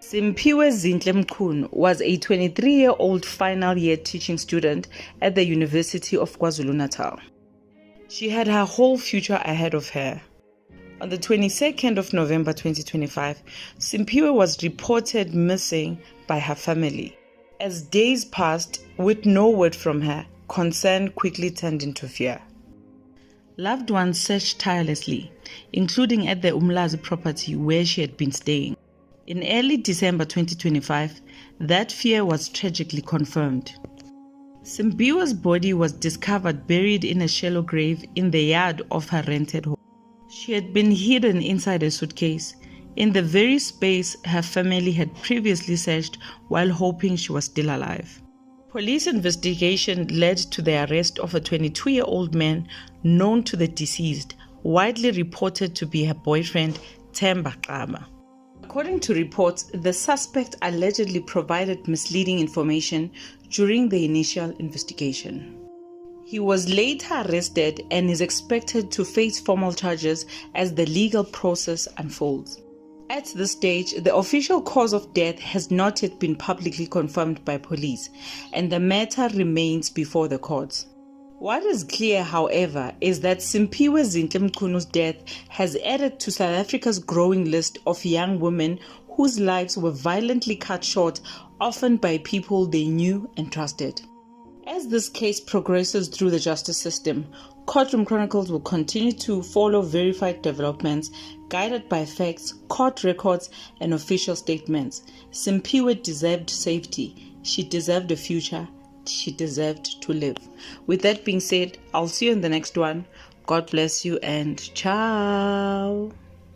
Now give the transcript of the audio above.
Simphiwe Zinhle Mchunu was a 23-year-old final-year teaching student at the University of KwaZulu-Natal. She had her whole future ahead of her. On the 22nd of November 2025, Simphiwe was reported missing by her family. As days passed with no word from her, concern quickly turned into fear. Loved ones searched tirelessly, including at the Umlazi property where she had been staying. In early December 2025, that fear was tragically confirmed. Simphiwe's body was discovered buried in a shallow grave in the yard of her rented home. She had been hidden inside a suitcase, in the very space her family had previously searched while hoping she was still alive. Police investigation led to the arrest of a 22-year-old man known to the deceased, widely reported to be her boyfriend, Themba Qama. According to reports, the suspect allegedly provided misleading information during the initial investigation. He was later arrested and is expected to face formal charges as the legal process unfolds. At this stage, the official cause of death has not yet been publicly confirmed by police, and the matter remains before the courts. What is clear, however, is that Simphiwe Zinhle Mchunu's death has added to South Africa's growing list of young women whose lives were violently cut short, often by people they knew and trusted. As this case progresses through the justice system, Courtroom Chronicles will continue to follow verified developments guided by facts, court records, and official statements. Simphiwe deserved safety. She deserved a future. She deserved to live. With that being said, I'll see you in the next one. God bless you and ciao.